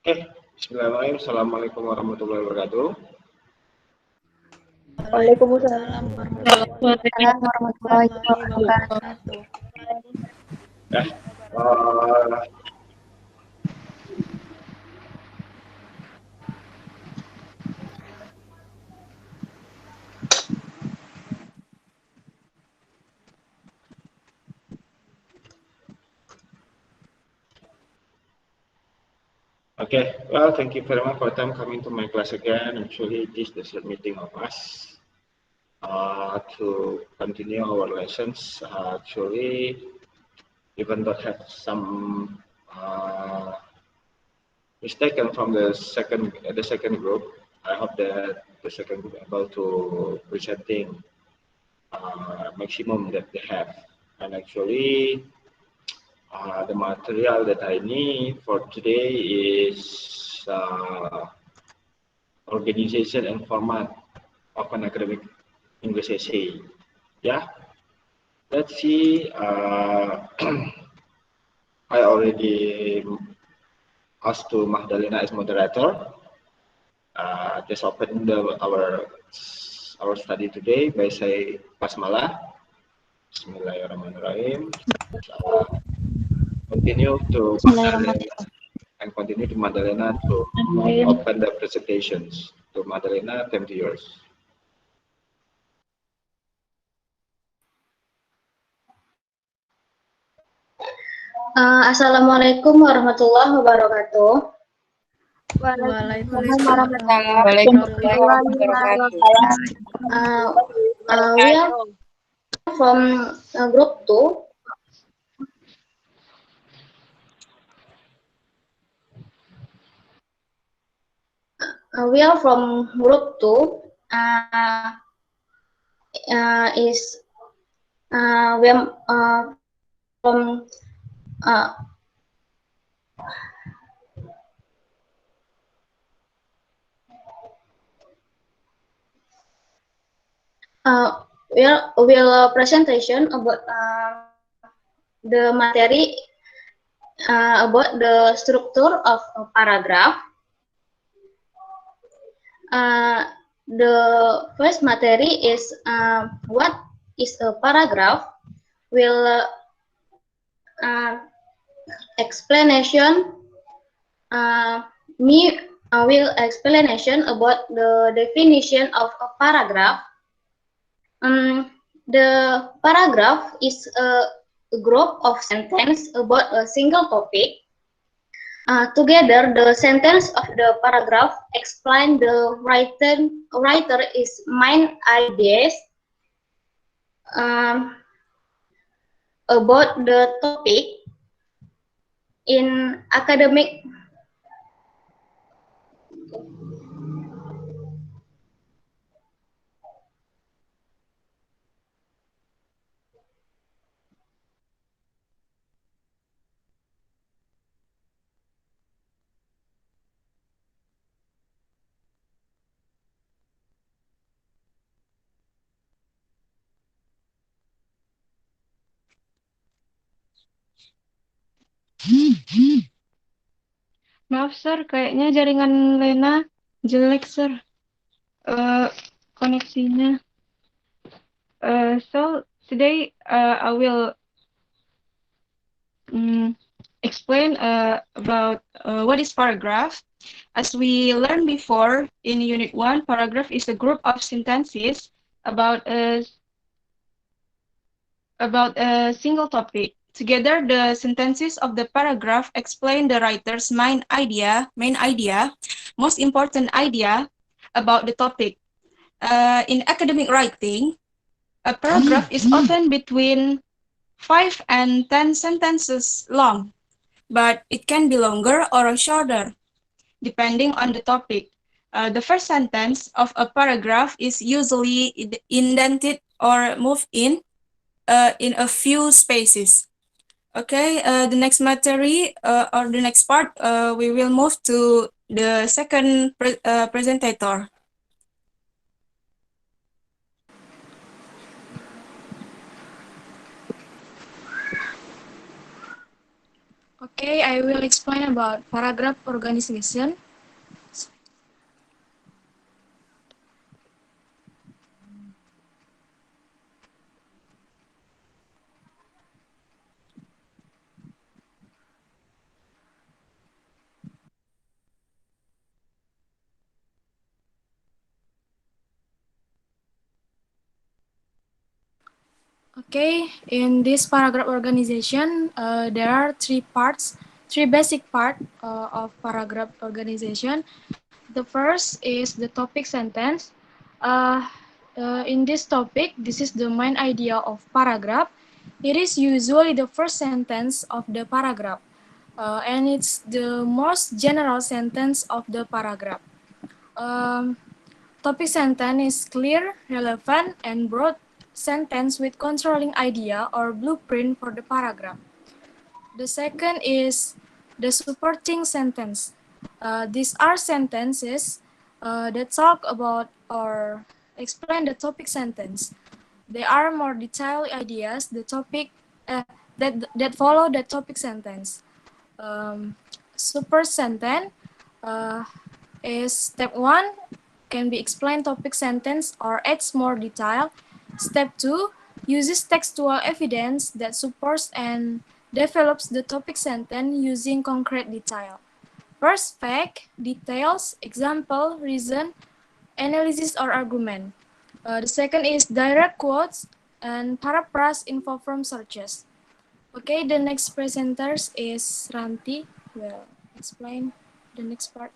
Bismillahirrahmanirrahim. Assalamualaikum warahmatullahi wabarakatuh. Waalaikumsalam warahmatullahi wabarakatuh. Well, thank you very much for time coming to my class again. Actually, this is the third meeting of us to continue our lessons. Actually, even though have some mistaken from the second group, I hope that the second group able to presenting maximum that they have. And actually, the material that I need for today is organization and format of an academic English essay. Yeah, let's see. I already asked to Magdalena as moderator. Just open our study today by say basmalah. Bismillahirrahmanirrahim. Continue to Magdalena to open the presentations. To Magdalena, 10 to yours. Assalamualaikum warahmatullahi wabarakatuh. Waalaikumsalam warahmatullahi wabarakatuh. We are from group 2. We are from group 2. We are from will presentation about the material about the structure of a paragraph. The first material is what is a paragraph. Will explanation will explanation about the definition of a paragraph. The paragraph is a group of sentences about a single topic. Together, the sentence of the paragraph explain the writer's main ideas about the topic. In academic Maaf, Sir, kayaknya jaringan Lena jelek, Sir. Koneksinya. So today I will explain about what is paragraph. As we learned before in Unit 1, paragraph is a group of sentences about a single topic. Together, the sentences of the paragraph explain the writer's main idea, most important idea about the topic. In academic writing, a paragraph is often between 5 and 10 sentences long, but it can be longer or shorter, depending on the topic. The first sentence of a paragraph is usually indented or moved in a few spaces. Okay, the next material or the next part, we will move to the second presentator. Okay, I will explain about paragraph organization. Okay, in this paragraph organization, there are three basic part of paragraph organization. The first is the topic sentence. Uh, in this topic, this is the main idea of paragraph. It is usually the first sentence of the paragraph, and it's the most general sentence of the paragraph. Um, Topic sentence is clear, relevant, and broad sentence with controlling idea or blueprint for the paragraph. The second is the supporting sentence. These are sentences that talk about or explain the topic sentence. They are more detailed ideas the topic that follow the topic sentence. Um, Super sentence uh, is step 1 can be explained topic sentence or adds more detail. Step 2 uses textual evidence that supports and develops the topic sentence using concrete detail. First, fact, details, example, reason, analysis or argument. The second is direct quotes and paraphrase info from sources. Okay, the next presenters is Ranti. Will explain the next part.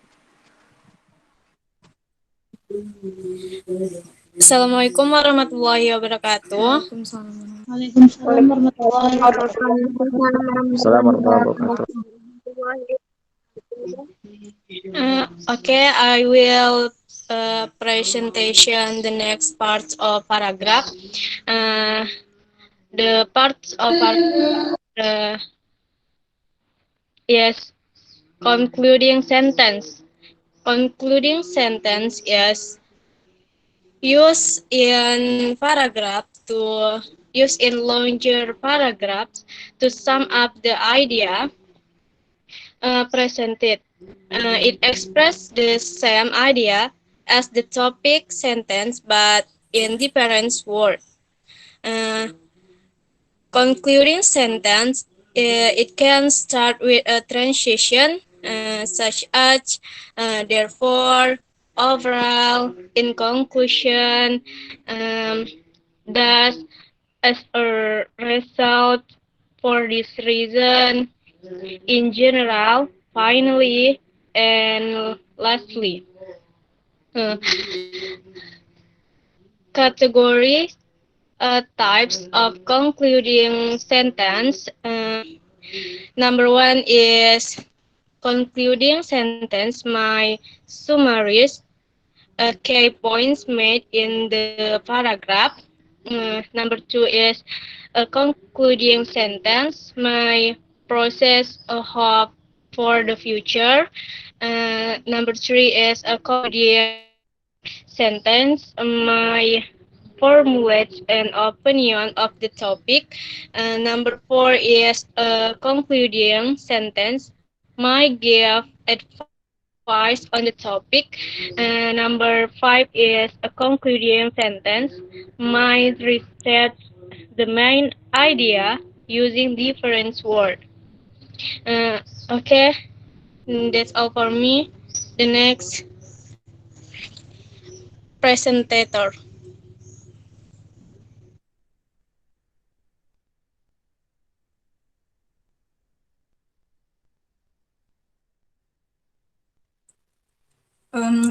Assalamualaikum warahmatullahi wabarakatuh. Waalaikumsalam. Waalaikumsalam warahmatullahi wabarakatuh. Assalamualaikum warahmatullahi wabarakatuh. Okay, I will presentation the next parts of paragraph. The parts of paragraph is concluding sentence. Concluding sentence is used in paragraph to use in longer paragraphs to sum up the idea presented. It expresses the same idea as the topic sentence, but in different words. Concluding sentence, it can start with a transition, such as therefore, overall, in conclusion, thus, as a result, for this reason, in general, finally, and lastly. Categories, types of concluding sentence. Number 1 is concluding sentence, my summaries, key points made in the paragraph. Number 2 is a concluding sentence, my process of hope for the future. Number 3 is a concluding sentence, my formulates an opinion of the topic. Number 4 is a concluding sentence, my give advice on the topic. Number 5 is a concluding sentence, my research the main idea using different words. Okay, that's all for me. The next presentator.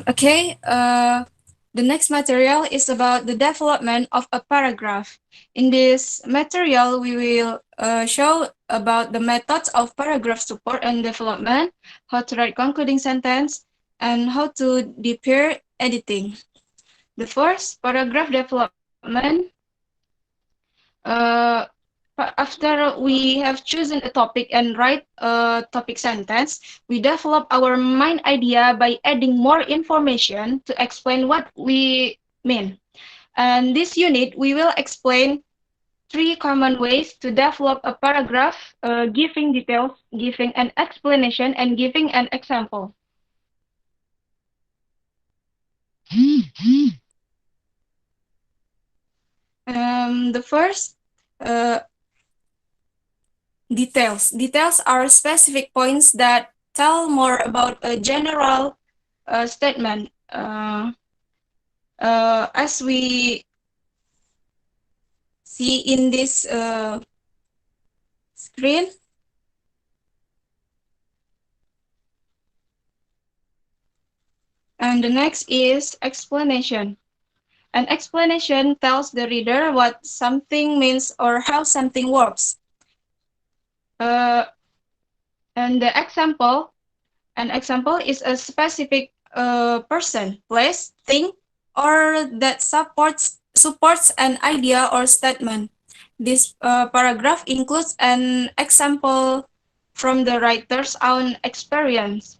Okay, the next material is about the development of a paragraph. In this material, we will show about the methods of paragraph support and development, how to write concluding sentence, and how to do peer editing. The first, paragraph development. After we have chosen a topic and write a topic sentence, we develop our main idea by adding more information to explain what we mean. And this unit, we will explain 3 common ways to develop a paragraph, giving details, giving an explanation, and giving an example. The first, details. Details are specific points that tell more about a general statement. As we see in this screen, and the next is explanation. An explanation tells the reader what something means or how something works. And the example, an example is a specific person, place, thing, or that supports an idea or statement. This paragraph includes an example from the writer's own experience.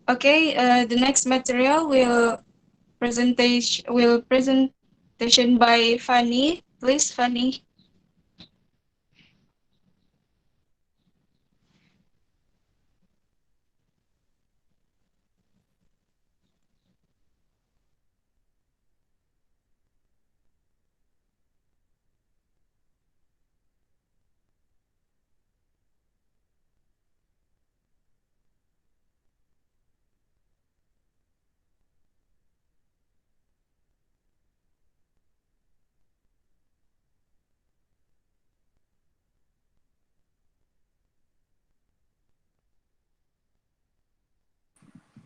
Okay, the next material presentation by Fanny. Please, Fanny.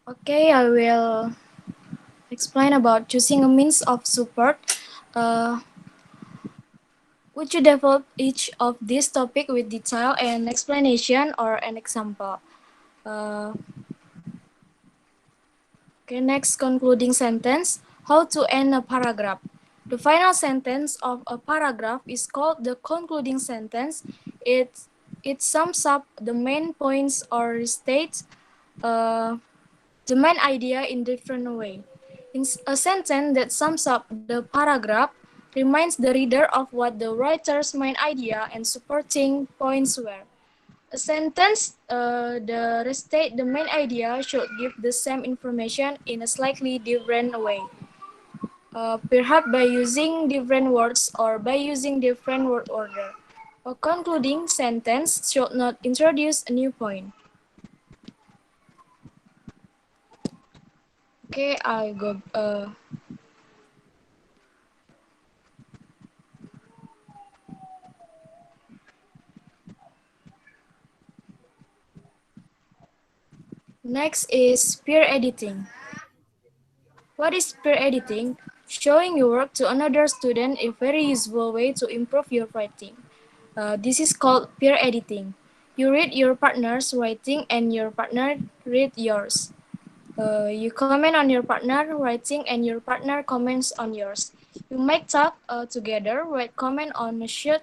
Okay, I will explain about choosing a means of support. Would you develop each of these topics with detail and explanation or an example? Okay, next concluding sentence. How to end a paragraph. The final sentence of a paragraph is called the concluding sentence. It sums up the main points or states the main idea in different way. In a sentence that sums up the paragraph reminds the reader of what the writer's main idea and supporting points were. A sentence that restate the main idea should give the same information in a slightly different way. Perhaps by using different words or by using different word order. A concluding sentence should not introduce a new point. Okay, I go. Next is peer editing. What is peer editing? Showing your work to another student a very useful way to improve your writing. This is called peer editing. You read your partner's writing and your partner read yours. You comment on your partner writing and your partner comments on yours. You might talk together, write comment on a sheet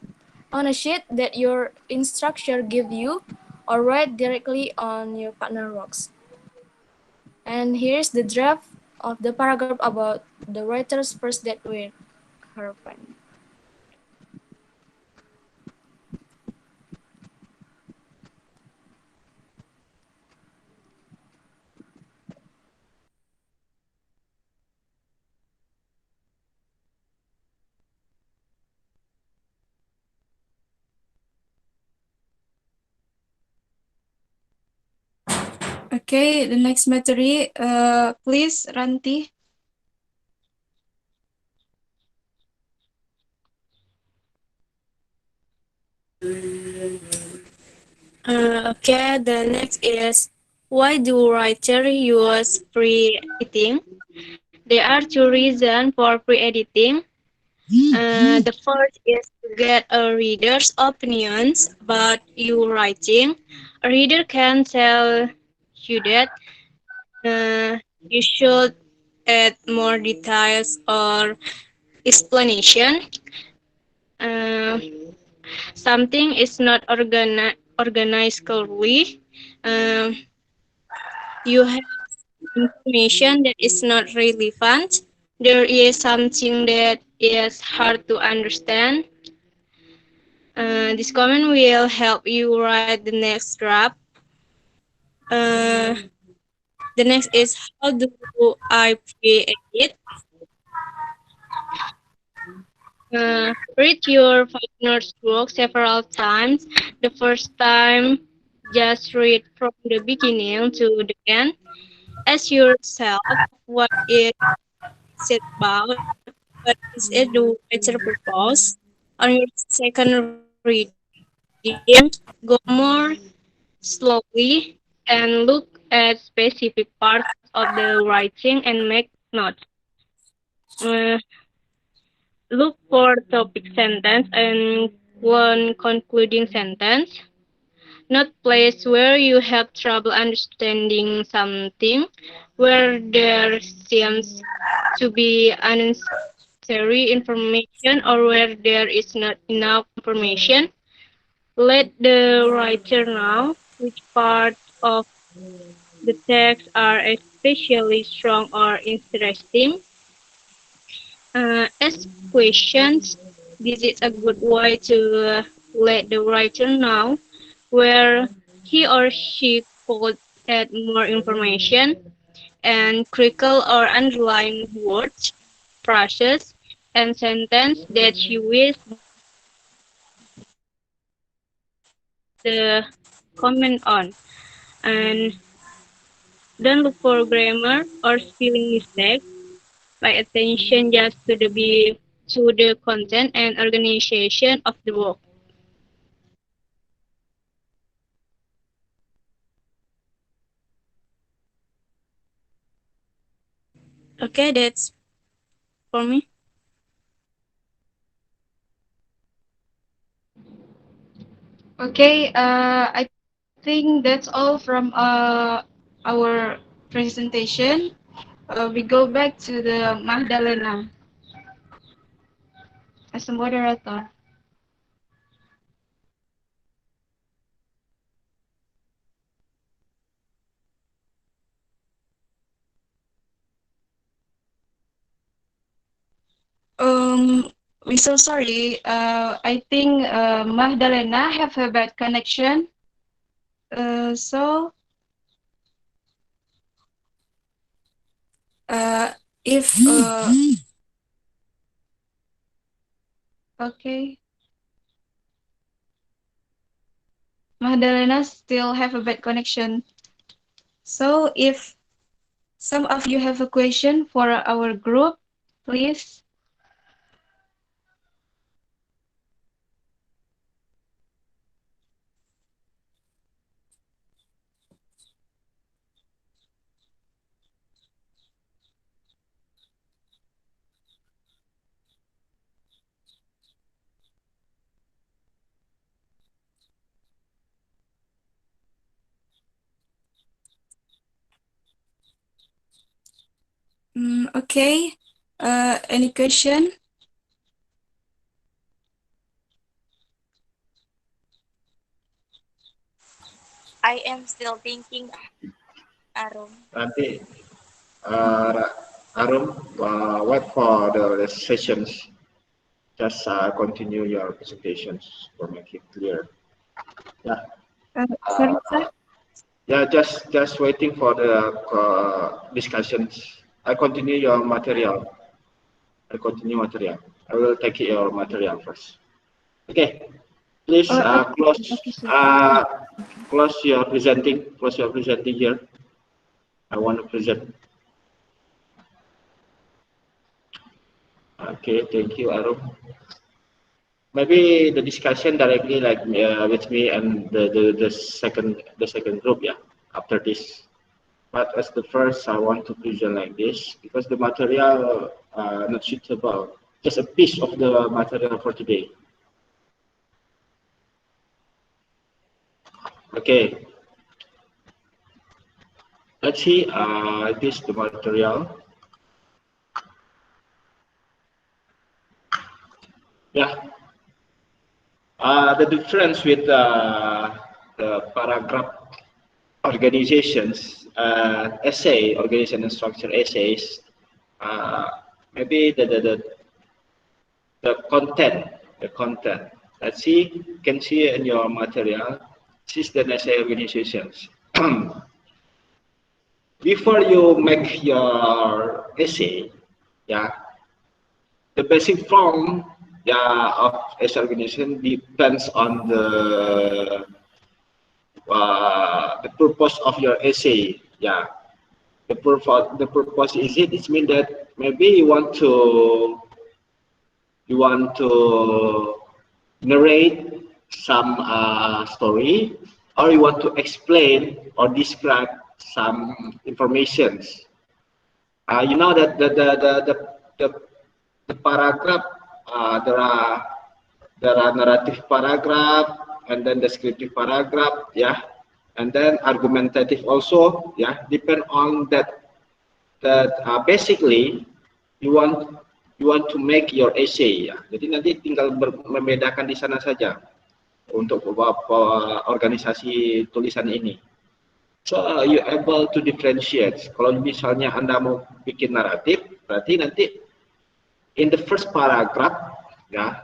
that your instructor give you, or write directly on your partner works. And here's the draft of the paragraph about the writer's first date with her friend. Okay, the next material, please, Ranti. Okay, the next is why do writers use pre-editing? There are two reasons for pre-editing. The first is to get a reader's opinions about your writing. A reader can tell you that You should add more details or explanation. Uh, Something is not organized clearly. Um, you have information that is not relevant. There is something that is hard to understand. This comment will help you write the next draft. Uh, the next is how do I create it? Read your partner's work several times. The first time, just read from the beginning to the end. Ask yourself what it is about, what is it the writer purpose. On your second reading, go more slowly and look at specific parts of the writing and make notes. Uh, Look for topic sentence and one concluding sentence. Not place where you have trouble understanding something, where there seems to be unnecessary information or where there is not enough information. Let the writer know which parts of the text are especially strong or interesting. Ask questions. This is a good way to let the writer know where he or she could add more information, and critical or underline words, phrases, and sentences that you wish the writer the comment on. And don't look for grammar or spelling mistakes. Pay attention just to the content and organization of the work. Okay, that's for me. Okay, I think that's all from our presentation. We go back to the Magdalena as a moderator. We're so sorry. I think Magdalena have a bad connection. So uh, if okay, Magdalena still have a bad connection. So if some of you have a question for our group, please. Okay. Any question? I am still thinking, Arum. Nanti Arum, wait for the sessions. Just continue your presentations for make it clear. Yeah. Sorry, sir. Yeah, just waiting for the discussions. I continue your material. I continue material. I will take your material first. Okay. Please uh, close your presenting. Close your presenting here. I want to present. Okay, thank you, Arum. Maybe the discussion directly like with me and the second group, yeah. After this, but as the first, I want to present like this because the material not suitable. Just a piece of the material for today. Okay. let's see, this is the material. Yeah, the difference with the paragraph organizations, essay, organization and structure essays, maybe the content. Let's see, you can see in your material, this is the essay organizations. Before you make your essay, yeah, the basic form, yeah, of essay organization depends on the purpose of your essay. Yeah, the purpose is it means that maybe you want to narrate some story, or you want to explain or describe some informations. You know that the paragraph, there are narrative paragraph, and then descriptive paragraph, yeah, and then argumentative also, yeah. Depend on that basically you want to make your essay, ya. Jadi nanti tinggal membedakan di sana saja untuk organisasi tulisan ini. So you able to differentiate. Kalau misalnya Anda mau bikin naratif, berarti nanti in the first paragraph, ya,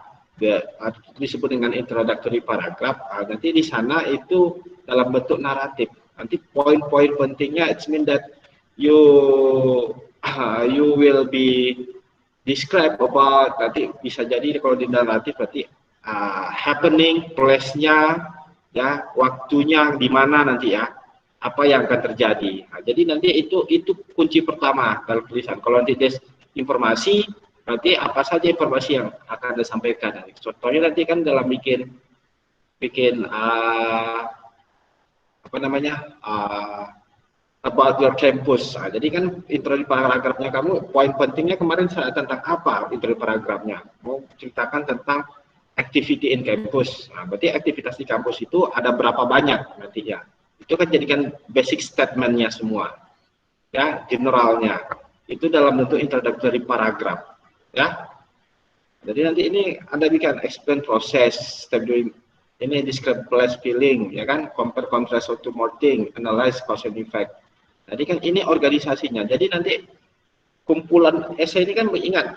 disebut dengan introductory paragraph. Nanti di sana itu dalam bentuk naratif. Nanti poin-poin pentingnya, it means that you will be describe about, nanti bisa jadi kalau di naratif berarti happening, place-nya, ya, waktunya di mana nanti, ya, apa yang akan terjadi. Jadi nanti itu kunci pertama dalam tulisan. Kalau nanti informasi, nanti apa saja informasi yang akan disampaikan. Contohnya nanti kan dalam bikin apa namanya, about your campus. Jadi kan intro di paragrafnya kamu, poin pentingnya kemarin tentang apa intro di paragrafnya? Mau ceritakan tentang activity in campus. Berarti aktivitas di kampus itu ada berapa banyak nantinya. Itu kan jadikan basic statementnya semua, ya, generalnya. Itu dalam bentuk introductory paragraph, ya. Jadi nanti ini Anda bikin explain proses, step doing, ini describe place feeling, ya kan, compare contrast to more thing, analyze cause and effect. Jadi kan ini organisasinya. Jadi nanti kumpulan essay ini kan ingat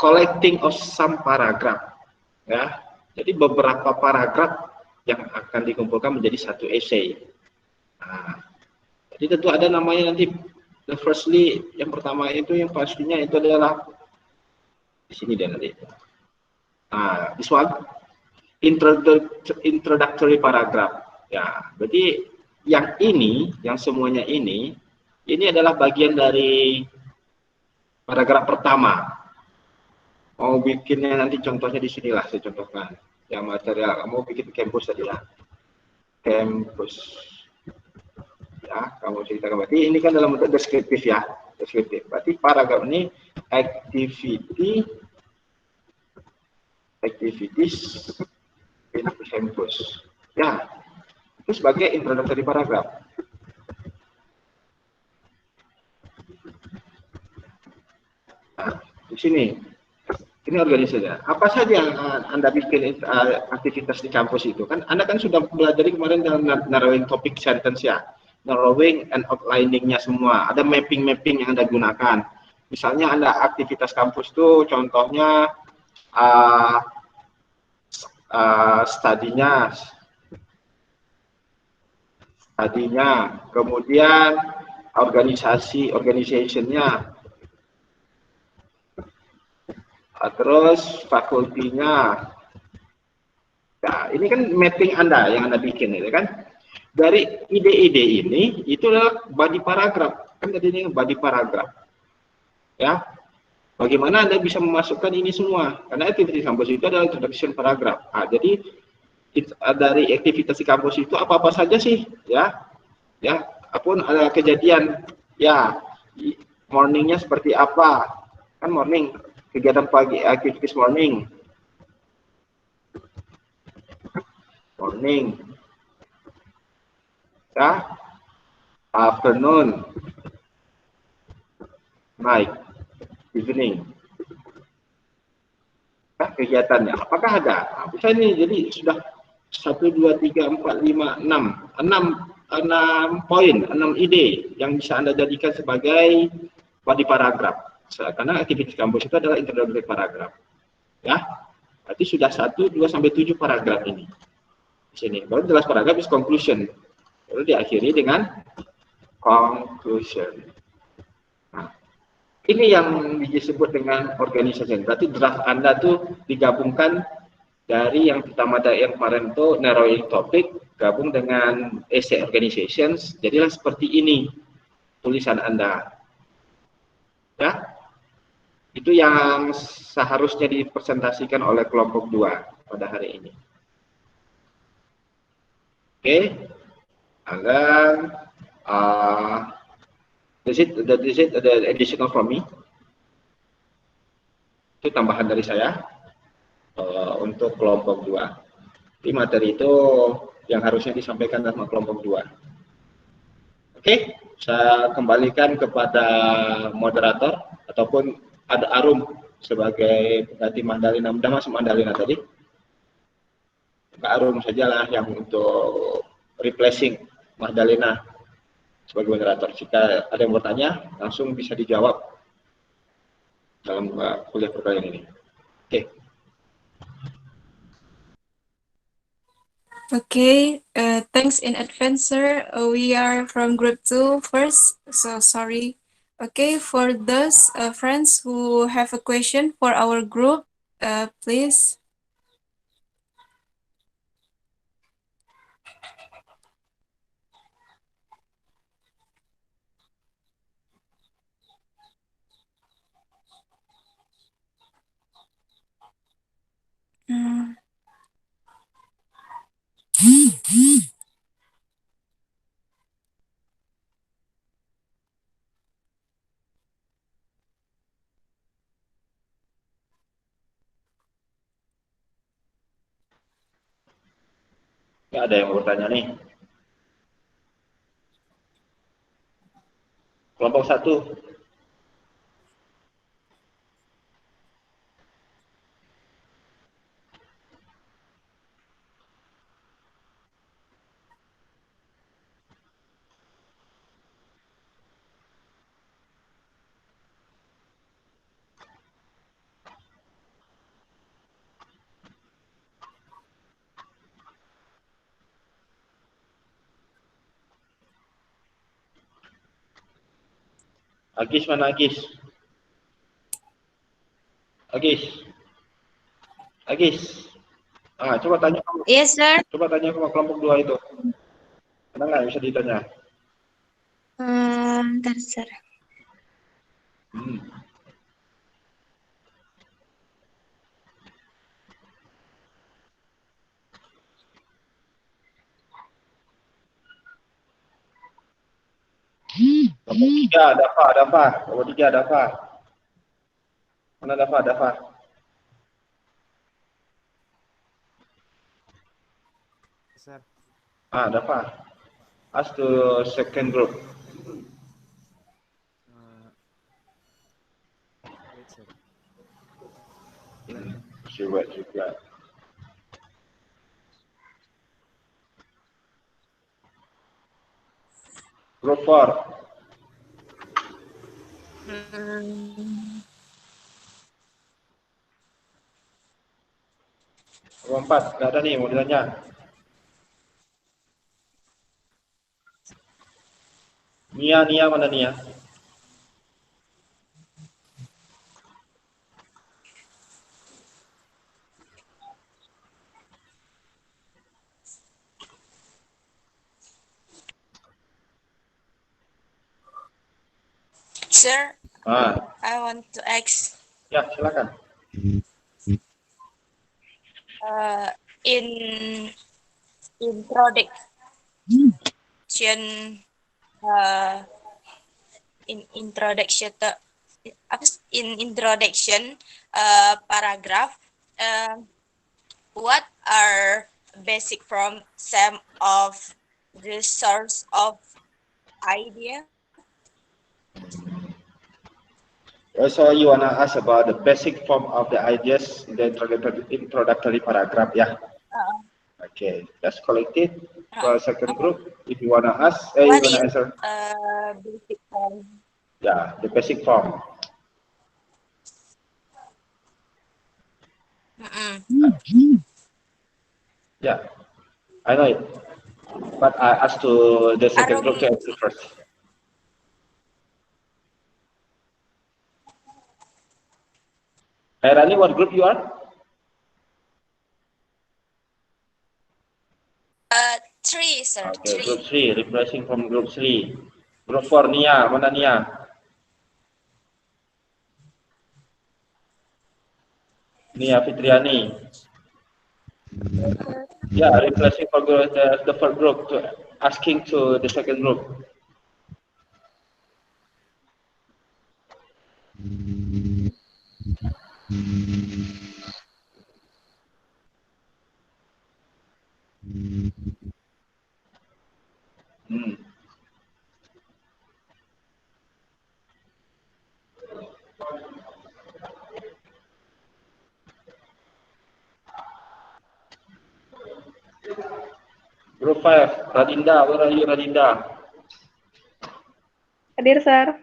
collecting of some paragraph, ya. Jadi beberapa paragraf yang akan dikumpulkan menjadi satu essay. Jadi tentu ada namanya nanti, the firstly, yang pertama itu yang pastinya itu adalah di sini dia nanti. This one introductory paragraph. Ya, berarti yang ini, yang semuanya ini adalah bagian dari paragraf pertama. Mau bikinnya nanti contohnya di sinilah saya contohkan. Yang material kamu bikin kampus tadi, ya, kampus, ya, kamu ceritakan. Berarti ini kan dalam bentuk deskriptif, ya, deskriptif. Berarti paragraf ini activities in campus, ya, itu sebagai introductory paragraf. Di sini. Ini organisasinya. Apa saja yang Anda bikin aktivitas di kampus itu? Kan Anda kan sudah belajar kemarin dalam narrowing topik sentence, ya. Narrowing and outlining-nya semua. Ada mapping-mapping yang Anda gunakan. Misalnya Anda aktivitas kampus itu contohnya studinya, kemudian organization-nya, terus fakultinya. Nah, ini kan mapping Anda yang Anda bikin, ya kan? Dari ide-ide ini, itu adalah body paragraph. Kan tadi ini body paragraph. Ya. Bagaimana Anda bisa memasukkan ini semua? Karena aktivitas kampus itu adalah introduction paragraph. Jadi dari aktivitas di kampus itu apa-apa saja sih, ya? Ya, apapun ada kejadian, ya, morningnya seperti apa? Kan morning, kegiatan pagi, aktivitas morning, ya, Afternoon. Night. Evening. Kegiatannya. Apakah ada? Bisa ini. Jadi sudah 1, 2, 3, 4, 5, 6. 6 poin, 6 ide yang bisa Anda jadikan sebagai body paragraf. Karena aktivitas kampus itu adalah introductory paragraf. Ya. Berarti sudah 1, 2, sampai 7 paragraf ini. Di sini. Baru jelas paragraf is conclusion. Lalu diakhiri dengan conclusion. Nah, ini yang disebut dengan organization. Berarti draft Anda tuh digabungkan dari yang pertama yang kemarin tuh narrowing topic, gabung dengan essay organizations. Jadilah seperti ini tulisan Anda. Ya. Itu yang seharusnya dipresentasikan oleh kelompok 2 pada hari ini. Oke. And then is it the additional from me? Itu tambahan dari saya untuk kelompok 2. Di materi itu yang harusnya disampaikan sama kelompok 2. Oke, saya kembalikan kepada moderator ataupun ada Arum sebagai pengganti Mandalina. Udah masuk Mandalina tadi? Kak Arum sajalah yang untuk replacing Magdalena sebagai moderator. Jika ada yang bertanya, langsung bisa dijawab dalam kuliah perkalian ini. Oke. Okay, thanks in advance, sir. We are from group 2 first, so sorry. Okay, for those friends who have a question for our group, please. Ya, ada yang mau bertanya nih. Kelompok 1. Agis mana Agis? Agis. Agis. Coba tanya. Yes, sir. Coba tanya ke kelompok 2 itu. Ada nggak bisa ditanya? Bentar, sir. Kelompok 3 Dafa. Kelompok 3 Dafa. Mana Dafa? Sir. Dafa. Ask to second group. Wait, sir. Coba juga. Group 4. Group 4, nggak ada nih mau ditanya. Nia mana Nia? Sir, Ah, I want to ask, ya silakan. in introduction, in introduction paragraph, what are basic from some of the source of idea. Also, you wanna ask about the basic form of the ideas in the introductory paragraph, yeah? Okay, let's collect it for a second group. If you wanna ask, you What wanna is answer? basic form? Yeah, the basic form. Yeah, I know it. But I asked to the second group to answer first. Hey, Rani, what group you are? 3, sir. Okay, 3. group 3, refreshing from group 3. Group 4, Nia, mana Nia? Nia Fitriani. Yeah, refreshing for the first group, to asking to the second group. Hmm. Group 5, Radinda, where are you, Radinda? Hadir, Sir.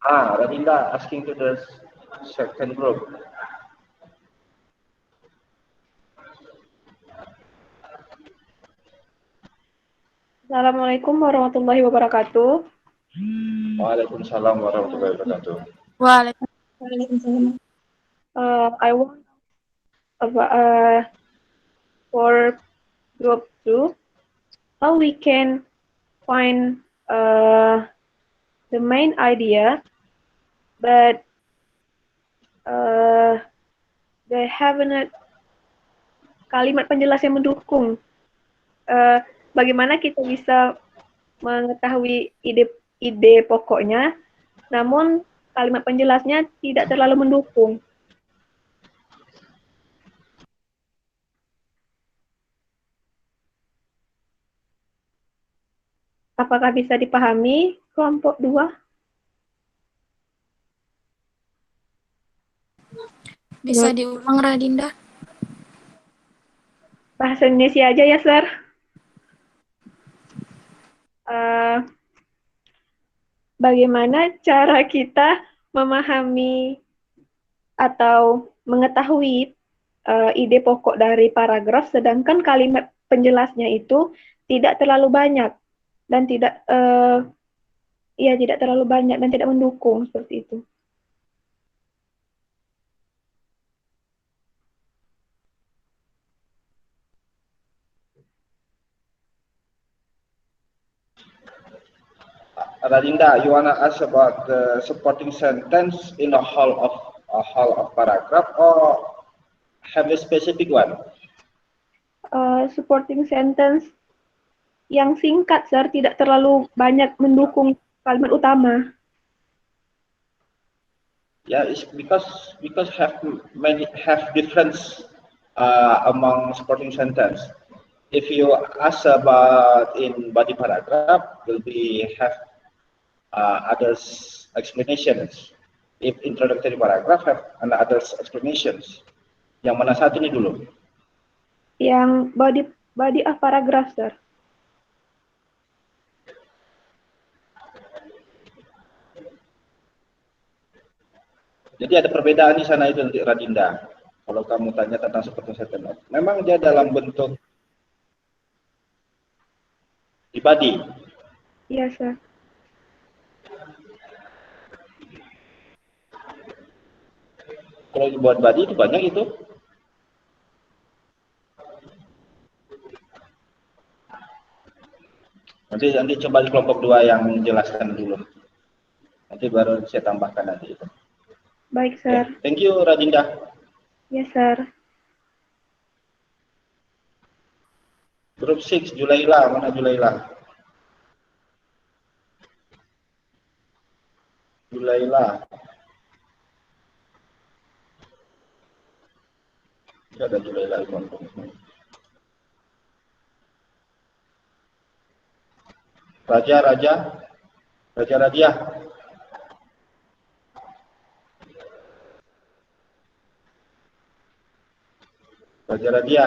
Radinda, asking to the second group. Assalamualaikum warahmatullahi wabarakatuh. Waalaikumsalam warahmatullahi wabarakatuh. Waalaikumsalam. I want for group 2 how we can find the main idea, but they haven't kalimat penjelas yang mendukung. Bagaimana kita bisa mengetahui ide pokoknya, namun kalimat penjelasnya tidak terlalu mendukung. Apakah bisa dipahami kelompok 2? Bisa diulang, Radinda? Bahasa Indonesia aja ya, Sir. Bagaimana cara kita memahami atau mengetahui ide pokok dari paragraf, sedangkan kalimat penjelasnya itu tidak terlalu banyak dan tidak terlalu banyak dan tidak mendukung seperti itu. Radinda, you wanna ask about the supporting sentence in a whole of paragraph or have a specific one? Supporting sentence yang singkat, Sir, tidak terlalu banyak mendukung kalimat utama. Yeah, it's because have difference among supporting sentence. If you ask about in body paragraph, will be have others explanations. If introductory paragraph have others explanations. Yang mana satu ini dulu? Yang body of paragraph, Sir. Jadi ada perbedaan di sana itu nanti, Radinda. Kalau kamu tanya tentang supporting sentence, memang dia dalam bentuk di body. Iya, Sir. Kalau dibuat body itu banyak itu. Nanti coba di kelompok 2 yang menjelaskan dulu. Nanti baru saya tambahkan nanti itu. Baik, Sir. Okay. Thank you, Radinda. Yes, Sir. Group 6, Julaila. Mana Julaila? Julaila. Tidak ada Julaila. Raja. Raja Radia. Raja Radia.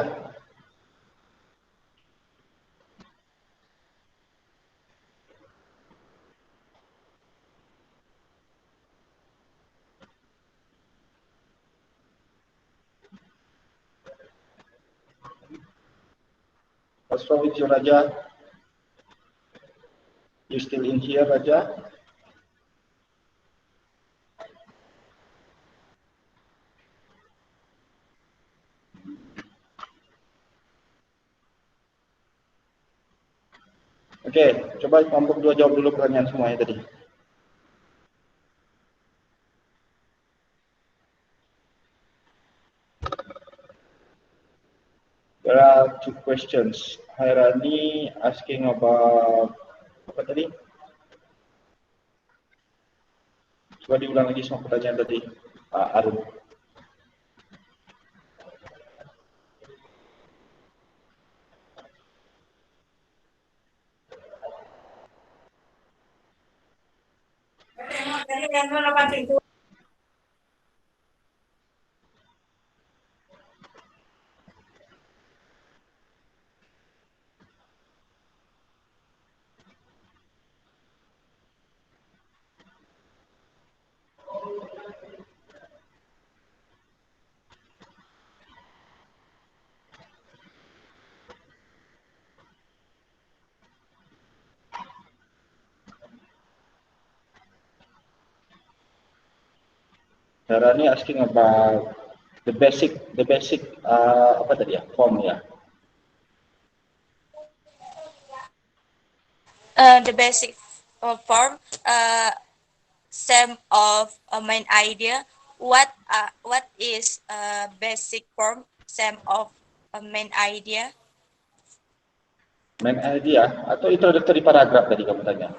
What's wrong with you, Raja? You still in here, Raja? Oke, coba kelompok 2 jawab dulu pertanyaan semuanya tadi. There are 2 questions. Hairani asking about apa tadi? Coba diulang lagi semua pertanyaan tadi, Pak Arun. Hairani asking about the basic apa tadi ya, form ya. The basic form, sum of a main idea. What is basic form, sum of a main idea? Main idea atau introductory paragraph tadi kamu tanya?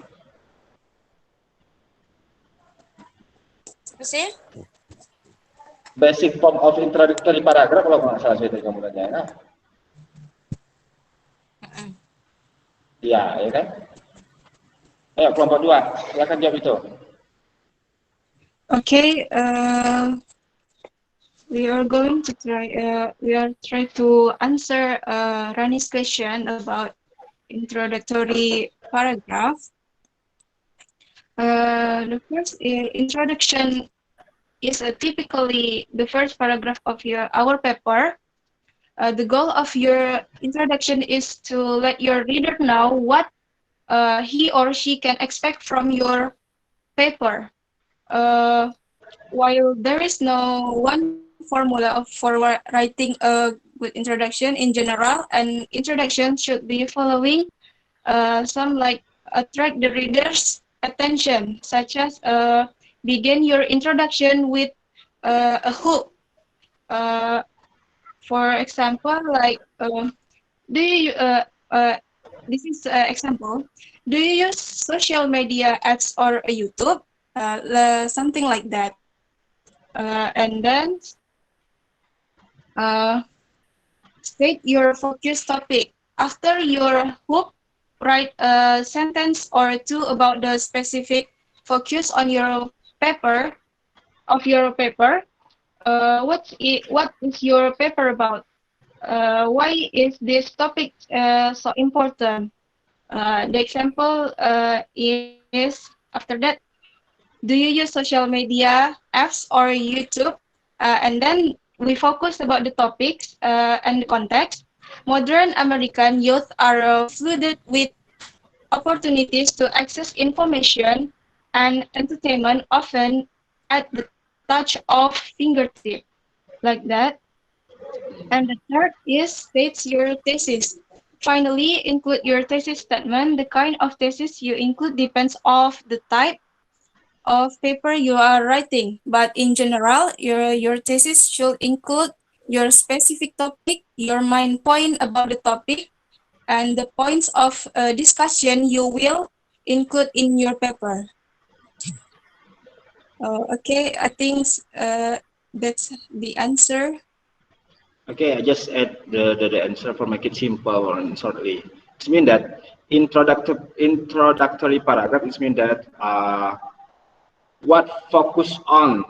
Sir? Basic form of introductory paragraph kalau nggak salah tadi kamu tanya ya. Iya, ya kan? Ayo kelompok 2, silakan jawab itu. Okay, we are going to try to answer Rani's question about introductory paragraph. The first introduction is typically the first paragraph of our paper. The goal of your introduction is to let your reader know what he or she can expect from your paper. While there is no one formula for writing a good introduction in general, an introduction should be following some like attract the reader's attention, such as begin your introduction with a hook. For example, like do you this is example. Do you use social media ads or YouTube? Something like that. And then state your focus topic. After your hook, write a sentence or two about the specific focus on your paper. What is your paper about? Why is this topic so important? The example is after that. Do you use social media apps or YouTube? And then we focus about the topics and the context. Modern American youth are flooded with opportunities to access information and entertainment, often at the touch of fingertip, like that. And the third is states your thesis. Finally, include your thesis statement. The kind of thesis you include depends on the type of paper you are writing, but in general, your thesis should include your specific topic, your main point about the topic, and the points of discussion you will include in your paper. Okay, I think that's the answer. Okay, I just add the answer for make it simple and shortly. It means that introductory paragraph, it means that what focus on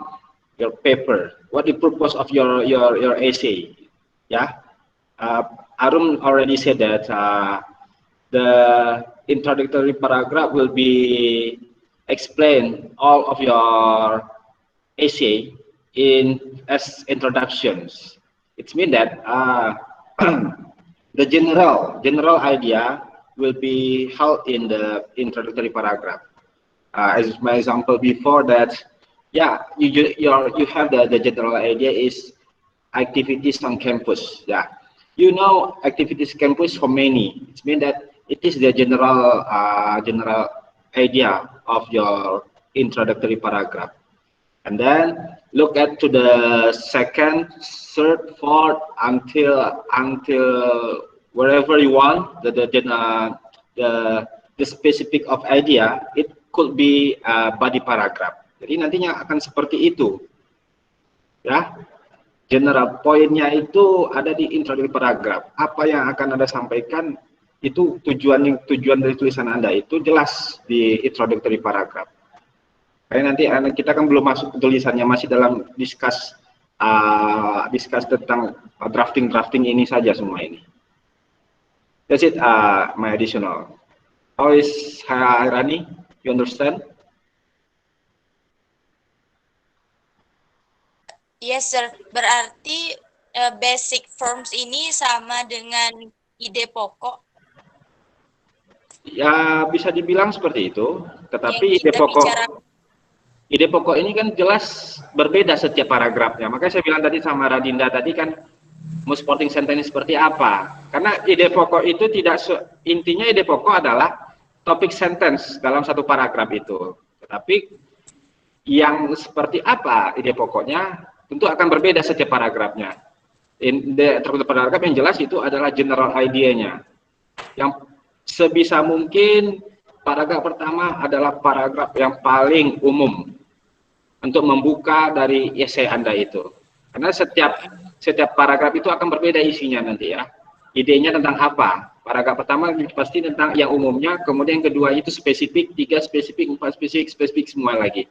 your paper, what the purpose of your essay. Yeah, Arum already said that the introductory paragraph will be explain all of your essay as introductions. It means that the general idea will be held in the introductory paragraph. As my example before that, yeah, you have the general idea is activities on campus. Yeah, you know activities campus for many. It means that it is the general idea of your introductory paragraph. And then look at to the second, third, fourth until wherever you want the specific of idea. It could be body paragraph. Jadi nantinya akan seperti itu, ya. General poinnya itu ada di introductory paragraph. Apa yang akan Anda sampaikan itu tujuan dari tulisan Anda itu jelas di introductory paragraph. Karena nanti kita kan belum masuk ke tulisannya, masih dalam discuss tentang drafting ini saja semua ini. That's it, my additional. How is Rani? You understand? Yes, sir. Berarti basic forms ini sama dengan ide pokok. Ya, bisa dibilang seperti itu. Tetapi ide pokok ini kan jelas berbeda setiap paragrafnya. Makanya saya bilang tadi sama Radinda tadi kan, mau supporting sentence seperti apa? Karena ide pokok itu intinya ide pokok adalah topik sentence dalam satu paragraf itu. Tetapi yang seperti apa ide pokoknya tentu akan berbeda setiap paragrafnya. Terkait paragraf yang jelas itu adalah general idea-nya. Yang sebisa mungkin paragraf pertama adalah paragraf yang paling umum untuk membuka dari essay Anda itu. Karena setiap paragraf itu akan berbeda isinya nanti ya. Idenya tentang apa? Paragraf pertama pasti tentang yang umumnya, kemudian yang kedua itu spesifik, 3 spesifik, 4 spesifik semua lagi.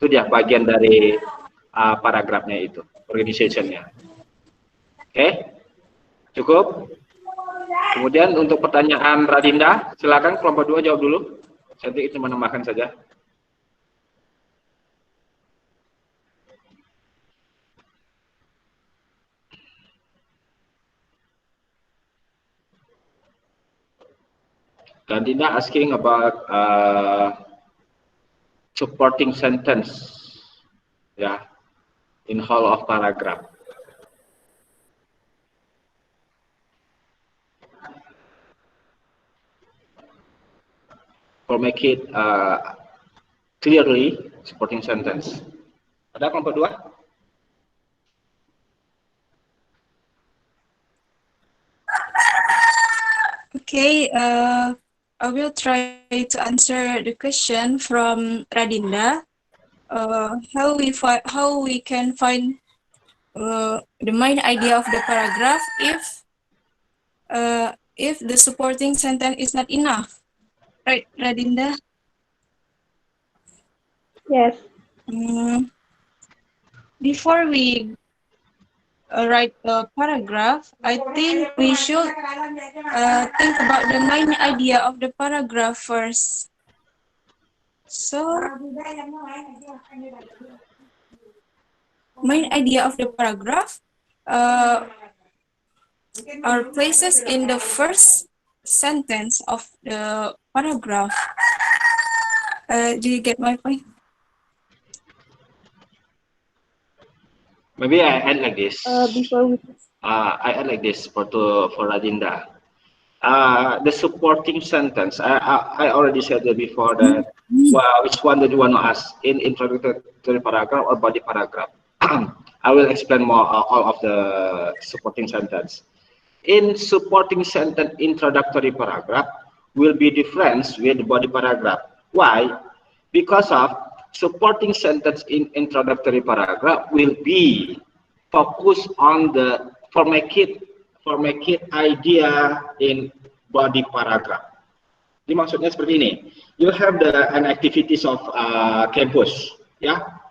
Itu dia bagian dari paragrafnya itu, organization-nya. Oke, cukup. Kemudian untuk pertanyaan Radinda, silakan kelompok 2 jawab dulu. Saya cuma menambahkan saja. Radinda asking about supporting sentence, yeah, in whole of paragraph. For make it clearly supporting sentence. Ada kelompok 2? Okay, I will try to answer the question from Radinda. How we can find the main idea of the paragraph if the supporting sentence is not enough, right, Radinda? Yes. Before we write a paragraph, I think we should think about the main idea of the paragraph first. So, main idea of the paragraph are places in the first sentence of the paragraph. Do you get my point? Maybe I add like this. Before we I add like this for Radinda. The supporting sentence. I already said that before that. Well, which one do you want to ask in introductory paragraph or body paragraph? I will explain more all of the supporting sentence. In supporting sentence, introductory paragraph will be different with the body paragraph. Why? Because of supporting sentence in introductory paragraph will be focused on the for make it idea in body paragraph. Jadi maksudnya seperti ini. You have an activities of campus, ya.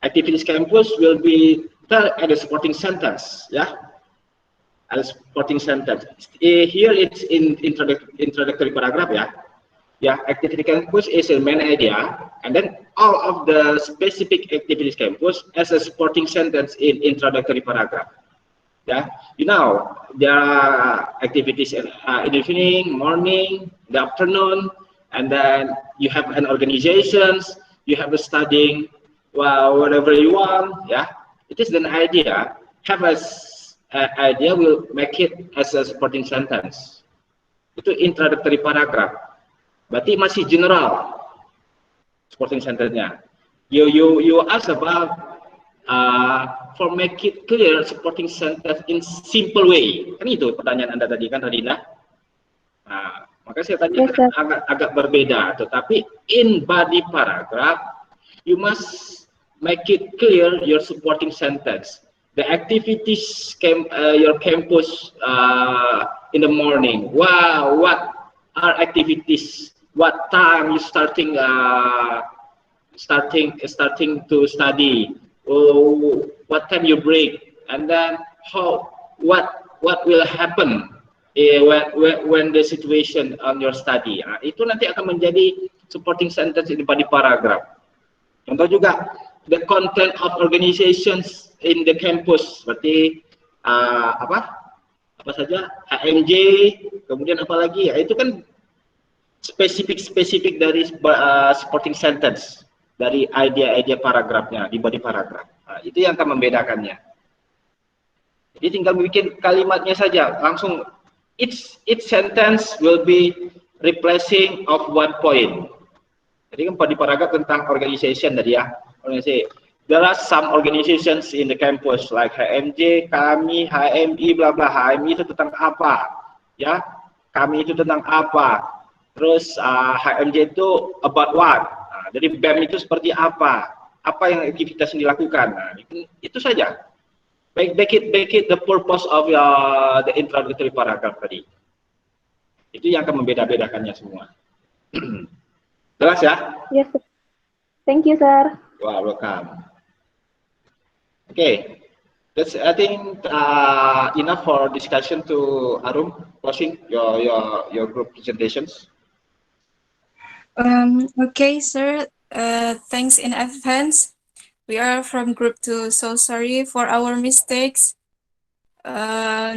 Activities campus will be at a supporting sentence, ya. As supporting sentence. Here it's in introductory paragraph, ya. Yeah, activity campus is a main idea, and then all of the specific activities campus as a supporting sentence in introductory paragraph. Yeah, you know, there are activities in the evening, morning, the afternoon, and then you have an organizations, you have a studying, well, whatever you want. Yeah, it is an idea. Have an idea will make it as a supporting sentence. Itu introductory paragraph. Berarti masih general supporting sentence-nya. You ask about for make it clear supporting sentence in simple way. Kan itu pertanyaan Anda tadi kan, Radina? Nah, makanya saya tanya agak berbeda. Tetapi in body paragraph, you must make it clear your supporting sentence. The activities your campus in the morning. Wow, what are activities? What time you starting to study? Oh, what time you break? And then what will happen when the situation on your study? Nah, itu nanti akan menjadi supporting sentence di body paragraph. Contoh juga the content of organizations in the campus, seperti apa saja, HMJ, kemudian apa lagi ya, itu kan spesifik dari supporting sentence dari idea paragrafnya di body paragraph. Nah, itu yang akan membedakannya. Jadi tinggal bikin kalimatnya saja, langsung each sentence will be replacing of one point. Jadi kan body paragraph tentang organization tadi ya. There are some organizations in the campus like HMJ, kami, HMI, bla bla. HMI itu tentang apa? Ya, kami itu tentang apa? Terus HMJ itu about what? Nah, jadi BEM itu seperti apa? Apa yang aktivitas yang dilakukan? Nah, itu saja. Make it the purpose of the introductory paragraph tadi. Itu yang akan membeda-bedakannya semua. Jelas ya? Yes, sir. Thank you, sir. Wow, welcome. Okay, that's I think enough for discussion. To Arum, closing your group presentations. Okay, sir. Thanks in advance. We are from group 2, so sorry for our mistakes. Yeah,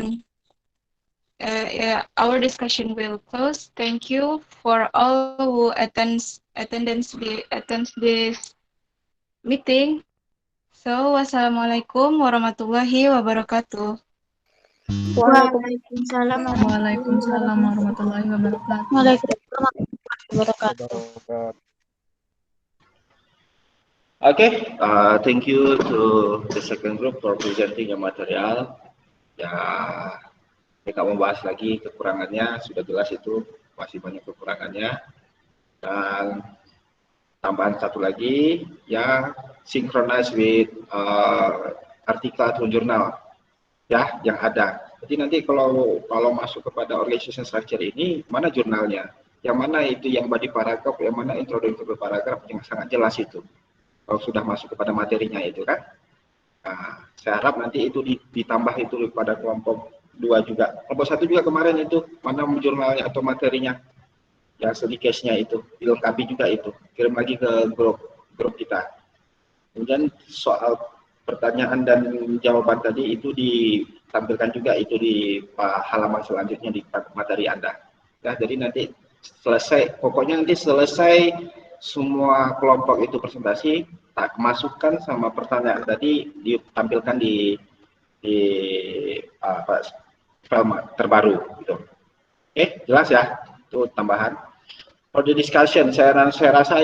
our discussion will close. Thank you for all who attends this meeting. So, wassalamualaikum warahmatullahi wabarakatuh. Waalaikumsalam warahmatullahi wabarakatuh. Okay, thank you to the second group for presenting your material. Ya, kita membahas lagi kekurangannya, sudah jelas itu masih banyak kekurangannya. Dan tambahan satu lagi, ya, synchronize with artikel atau jurnal, ya, yang ada. Jadi nanti kalau masuk kepada organization structure ini, mana jurnalnya? Yang mana itu yang body paragraph, yang mana introductory paragraph, yang sangat jelas itu. Kalau sudah masuk kepada materinya itu kan. Nah, saya harap nanti itu ditambah itu pada kelompok 2 juga. Kelompok 1 juga kemarin itu, mana jurnalnya atau materinya. Yang study case-nya itu, dilengkapi juga itu. Kirim lagi ke grup kita. Kemudian soal pertanyaan dan jawaban tadi itu ditampilkan juga itu di halaman selanjutnya di materi Anda. Ya, jadi nanti selesai, pokoknya nanti selesai semua kelompok itu presentasi, tak masukkan sama pertanyaan tadi ditampilkan di file terbaru gitu. Oke, jelas ya? Itu tambahan. For the discussion, saya rasa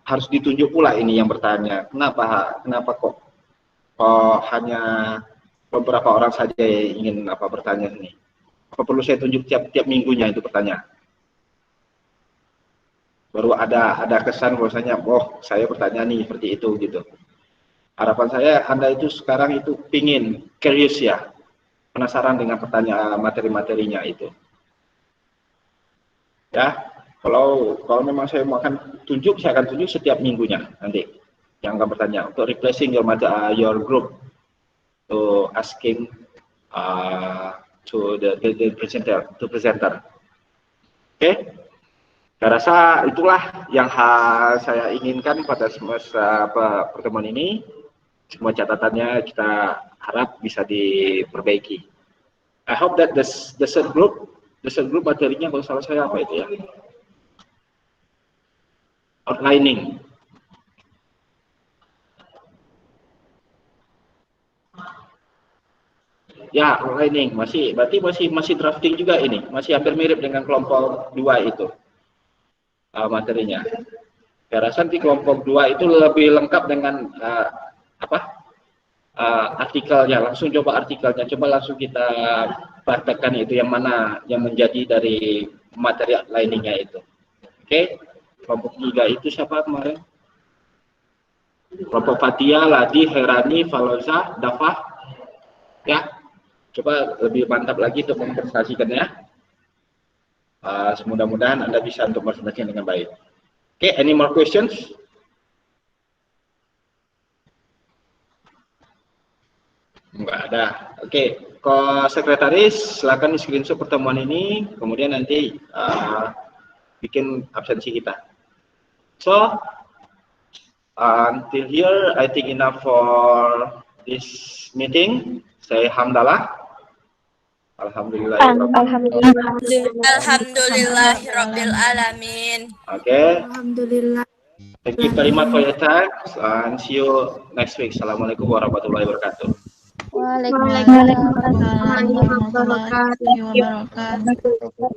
harus ditunjuk pula ini yang bertanya. Kenapa kok hanya beberapa orang saja yang ingin bertanya ini? Apa perlu saya tunjuk tiap minggunya itu pertanyaan? Baru ada kesan bahwasanya, oh saya bertanya nih seperti itu gitu. Harapan saya Anda itu sekarang itu pingin curious ya, penasaran dengan pertanyaan materi-materinya itu. Ya, Kalau memang saya mau akan tunjuk, saya akan tunjuk setiap minggunya nanti. Yang akan bertanya untuk replacing your group to asking to the presenter. Oke? Saya rasa itulah yang saya inginkan pada semasa pertemuan ini. Semua catatannya kita harap bisa diperbaiki. I hope that the third group materinya kalau salah saya apa itu ya? Outlining. Ya, outlining berarti masih drafting juga ini, masih hampir mirip dengan kelompok 2 itu materinya. Saya rasa nanti kelompok 2 itu lebih lengkap dengan artikelnya, langsung coba artikelnya, coba langsung kita praktekkan itu yang mana yang menjadi dari materi outliningnya itu. Oke, kelompok 3 itu siapa kemarin? Kelompok Fatia, Ladi, Herani, Faloza, Dafah. Ya, coba lebih mantap lagi untuk mempresentasikannya. Mudah-mudahan Anda bisa untuk mempresentasikan dengan baik. Oke, any more questions? Enggak ada. Oke, ke sekretaris silakan di screenshot pertemuan ini, kemudian nanti bikin absensi kita. So, until here, I think enough for this meeting. Saya hamdalah. Alhamdulillah. Alhamdulillahirabbil alamin. Okay. Alhamdulillah. Thank you very much for your time and see you next week. Assalamualaikum warahmatullahi wabarakatuh. Waalaikumsalam warahmatullahi wabarakatuh.